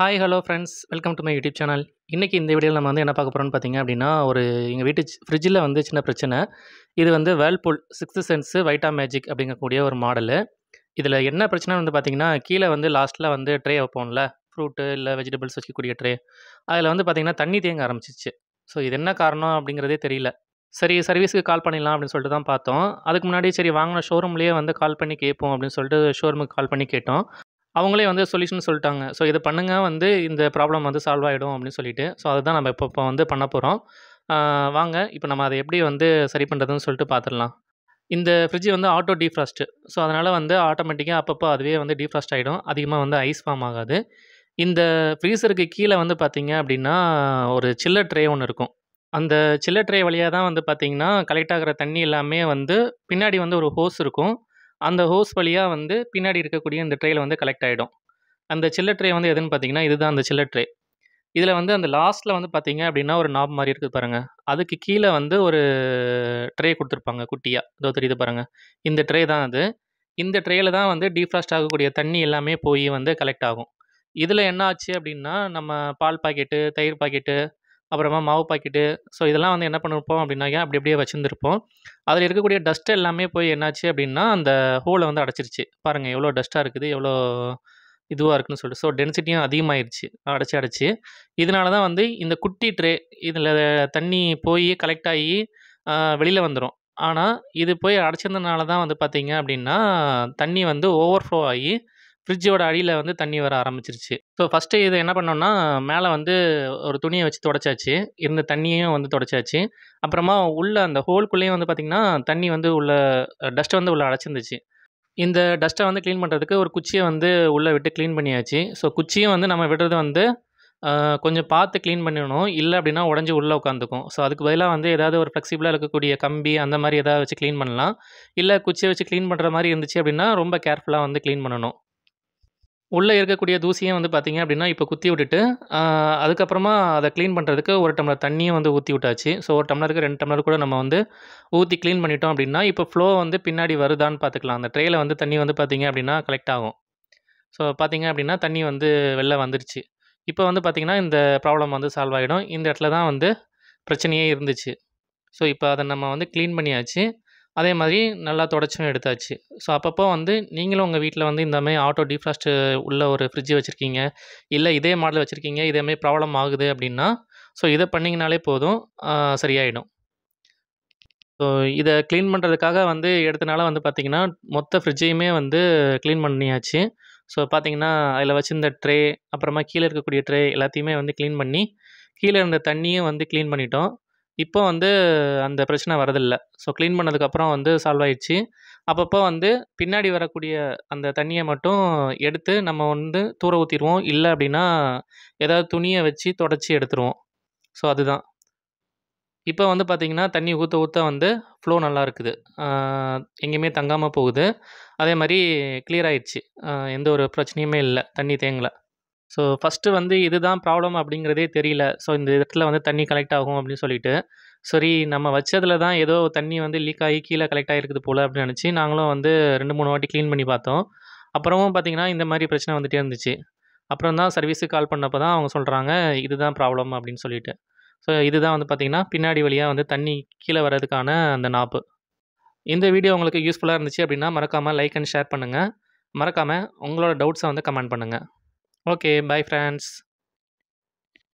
Hi hello friends welcome to my YouTube channel. இன்றைக்கி இந்த வீடியோவில் நம்ம வந்து என்ன பார்க்க போகிறோம்னு பார்த்தீங்க அப்படின்னா, எங்கள் வீட்டு ஃப்ரிட்ஜில் வந்து சின்ன பிரச்சனை. இது வந்து வேர்ல்பூல் சிக்ஸ்த் சென்ஸு வைட்டா மேஜிக் அப்படிங்கக்கூடிய ஒரு மாடலு. இதில் என்ன பிரச்சனைன்னு வந்து பார்த்தீங்கன்னா, கீழே வந்து லாஸ்ட்டில் வந்து ட்ரே வைப்போம்ல, ஃப்ரூட்டு இல்லை வெஜிடபிள்ஸ் வைக்கக்கூடிய ட்ரே. அதில் வந்து பார்த்தீங்கன்னா தண்ணி தேங்க ஆரம்பிச்சிச்சு. ஸோ இது என்ன காரணம் அப்படிங்கிறதே தெரியல. சரி, சர்வீஸுக்கு கால் பண்ணிடலாம் அப்படின்னு சொல்லிட்டு தான் பார்த்தோம். அதுக்கு முன்னாடி சரி வாங்கின ஷோரூம்லேயே வந்து கால் பண்ணி கேட்போம் அப்படின்னு சொல்லிட்டு ஷோரூமுக்கு கால் பண்ணி கேட்டோம். அவங்களே வந்து சொல்யூஷன் சொல்லிட்டாங்க. ஸோ இத பண்ணுங்க வந்து இந்த ப்ராப்ளம் வந்து சால்வ் ஆயிடும் அப்படின்னு சொல்லிட்டு. ஸோ அதுதான் நம்ம இப்போ வந்து பண்ண போறோம். வாங்க இப்ப நம்ம அத எப்படி வந்து சரி பண்றதுன்னு சொல்லிட்டு பார்த்துடலாம். இந்த ஃப்ரிட்ஜ் வந்து ஆட்டோ டீஃப்ராஸ்ட். ஸோ அதனால வந்து ஆட்டோமேட்டிக்கா அப்பப்போ அதுவே வந்து டீஃப்ராஸ்ட் ஆயிடும். அதிகமா வந்து ஐஸ் ஃபார்ம் ஆகாது. இந்த ஃப்ரீசருக்கு கீழ வந்து பார்த்தீங்க அப்படின்னா, ஒரு சில்லர் ட்ரே ஒண்ணு இருக்கும். அந்த சில்லர் ட்ரே வழியா தான் வந்து பார்த்தீங்கன்னா, கலெக்ட் ஆகுற தண்ணி எல்லாமே வந்து பின்னாடி வந்து ஒரு ஹோஸ் இருக்கும். அந்த ஹோஸ் வழியா வந்து பின்னாடி இருக்கக்கூடிய இந்த ட்ரேல வந்து கலெக்ட் ஆயிடும். அந்த சில்லர் ட்ரே வந்து எதுன்னு பார்த்தீங்கன்னா, இதுதான் அந்த சில்லர் ட்ரே. இதில வந்து அந்த லாஸ்ட்ல வந்து பார்த்தீங்க அப்படின்னா, ஒரு நாப் மாரி இருக்குது பாருங்க. அதுக்கு கீழ வந்து ஒரு ட்ரே குடுத்துருப்பாங்க குட்டியா. இதோ தெரியுது பாருங்க. இந்த ட்ரே தான் அது. இந்த ட்ரேல தான் வந்து டீஃப்ராஸ்ட் ஆகக்கூடிய தண்ணி எல்லாமே போய் வந்து கலெக்ட் ஆகும். இதில என்ன ஆச்சு அப்படின்னா, நம்ம பால் பாக்கெட்டு, தயிர் பாக்கெட்டு, அப்புறமா மாவு பாக்கெட்டு, ஸோ இதெல்லாம் வந்து என்ன பண்ணிருப்போம் அப்படின்னாக்க, அப்படி அப்படியே வச்சிருந்திருப்போம். அதில இருக்கக்கூடிய டஸ்ட் எல்லாமே போய் என்னாச்சு அப்படின்னா, அந்த ஹோல வந்து அடைச்சிருச்சு. பாருங்க எவ்வளோ டஸ்ட்டா இருக்குது, எவ்வளோ இதுவா இருக்குன்னு சொல்லிட்டு. ஸோ டென்சிட்டியும் அதிகமாயிருச்சு. அடைச்சு, அடைச்சு. இதனால தான் வந்து இந்த குட்டி ட்ரே இதில தண்ணி போய் கலெக்ட் ஆயி வெளில வந்துரும். ஆனா, இது போய் அடைச்சிருந்தனால தான் வந்து பார்த்தீங்க அப்படின்னா, தண்ணி வந்து ஓவர்ஃப்ளோ ஆயி ஃப்ரிட்ஜோட அடியில வந்து தண்ணி வர ஆரம்பிச்சுருச்சு. ஸோ ஃபர்ஸ்ட்டு இத என்ன பண்ணோம்னா, மேல வந்து ஒரு துணிய வச்சு தொடச்சாச்சு. இருந்த தண்ணியையும் வந்து தொடச்சாச்சு. அப்புறமா உள்ள அந்த ஹோல்குள்ளேயும் வந்து பார்த்தீங்கன்னா, தண்ணி வந்து உள்ள டஸ்ட் வந்து உள்ள அடைச்சிருந்துச்சு. இந்த டஸ்ட்ட வந்து கிளீன் பண்றதுக்கு ஒரு குச்சிய வந்து உள்ள விட்டு கிளீன் பண்ணியாச்சு. ஸோ குச்சியும் வந்து நம்ம விடுறது வந்து கொஞ்சம் பார்த்து கிளீன் பண்ணிடணும். இல்ல அப்டின்னா உடைஞ்சு உள்ள உட்காந்துக்கும். ஸோ அதுக்கு பதிலா வந்து ஏதாவது ஒரு ஃப்ளெக்சிபிளா இருக்கக்கூடிய கம்பி அந்த மாரி ஏதாவது வச்சு கிளீன் பண்ணலாம். இல்ல குச்சிய வச்சு கிளீன் பண்ற மாரி இருந்துச்சு அப்டின்னா, ரொம்ப கேர்ஃபுல்லா வந்து கிளீன் பண்ணணும். உள்ள இருக்கக்கூடிய தூசியும் வந்து பார்த்தீங்க அப்டின்னா, இப்ப குத்தி விட்டுட்டு, அ அதுக்கப்புறமா அத கிளீன் பண்றதுக்கு 1 டம்ளர் தண்ணியும் வந்து ஊத்தி விட்டாச்சு. ஸோ 1 டம்ளருக்கு 2 டம்ளர் கூட நம்ம வந்து ஊத்தி கிளீன் பண்ணிட்டோம் அப்டின்னா, இப்ப ஃப்ளோ வந்து பின்னாடி வருதான்னு பார்த்துக்கலாம். அந்த ட்ரேல வந்து தண்ணி வந்து பார்த்தீங்க அப்டின்னா, கலெக்ட் ஆகும். ஸோ பார்த்தீங்க அப்டின்னா, தண்ணி வந்து வெளில வந்துருச்சு. இப்ப வந்து பார்த்தீங்கன்னா, இந்த ப்ராப்ளம் வந்து சால்வ் ஆயிடும். இந்த இடத்துல தான் வந்து பிரச்சனையே இருந்துச்சு. ஸோ இப்ப அத நம்ம வந்து கிளீன் பண்ணியாச்சு. அதே மாதிரி நல்லா தொடச்சும் எடுத்தாச்சு. ஸோ அப்பப்போ வந்து நீங்களும் உங்க வீட்ல வந்து இந்த மாரி ஆட்டோ டீஃப்ராஸ்ட் உள்ள ஒரு ஃப்ரிட்ஜ் வச்சிருக்கீங்க. இல்ல இதே மாடல் வச்சிருக்கீங்க. இதே மாரி ப்ராப்ளம் ஆகுது அப்டின்னா, ஸோ இத பண்ணீங்கனாலே போதும். சரியாயிடும். ஸோ இத கிளீன் பண்றதுக்காக வந்து எடுத்தனால வந்து பார்த்தீங்கன்னா, மொத்த ஃப்ரிட்ஜையுமே வந்து கிளீன் பண்ணியாச்சு. ஸோ பார்த்தீங்கன்னா, அதில வச்சிருந்த ட்ரே, அப்புறமா கீழ இருக்கக்கூடிய ட்ரே எல்லாத்தையுமே வந்து கிளீன் பண்ணி, கீழ இருந்த தண்ணியும் வந்து கிளீன் பண்ணிட்டோம். இப்போ வந்து அந்த பிரச்சனை வரதில்ல. ஸோ கிளீன் பண்ணதுக்கப்புறம் வந்து சால்வ் ஆயிருச்சு. அப்பப்போ வந்து பின்னாடி வரக்கூடிய அந்த தண்ணிய மட்டும் எடுத்து நம்ம வந்து தூர ஊத்திருவோம். இல்ல அப்டின்னா, ஏதாவது துணிய வச்சு தொடச்சு எடுத்துருவோம். ஸோ அதுதான். இப்ப வந்து பார்த்தீங்கன்னா, தண்ணி ஊத்த ஊத்த வந்து ஃப்ளோ நல்லா இருக்குது. ஆ எங்கேயுமே தங்காம போகுது. அதே மாரி கிளியர் ஆயிருச்சு. எந்த ஒரு பிரச்சனையுமே இல்ல. தண்ணி தேங்கல. ஸோ ஃபர்ஸ்ட்டு வந்து இதுதான் ப்ராப்ளம் அப்படிங்கிறதே தெரியல. ஸோ இந்த இடத்துல வந்து தண்ணி கலெக்ட் ஆகும் அப்படின்னு சொல்லிட்டு, சரி நம்ம வச்சதுல தான் ஏதோ தண்ணி வந்து லீக் ஆகி கீழ கலெக்ட் ஆகிருக்குது போல அப்படின்னு நெனச்சு, நாங்களும் வந்து 2, 3 வாட்டி கிளீன் பண்ணி பார்த்தோம். அப்புறமும் பார்த்தீங்கன்னா, இந்த மாரி பிரச்சனை வந்துட்டே இருந்துச்சு. அப்புறம் தான் சர்வீஸுக்கு கால் பண்ணப்ப தான் அவங்க சொல்றாங்க, இதுதான் ப்ராப்ளம் அப்படின்னு சொல்லிட்டு. ஸோ இதுதான் வந்து பார்த்தீங்கன்னா, பின்னாடி வழியா வந்து தண்ணி கீழ வர்றதுக்கான அந்த நாப்பு. இந்த வீடியோ உங்களுக்கு யூஸ்ஃபுல்லா இருந்துச்சு அப்படின்னா, மறக்காம லைக் அண்ட் ஷேர் பண்ணுங்க. மறக்காம உங்களோட டவுட்ஸ வந்து கமெண்ட் பண்ணுங்க. Okay, bye friends.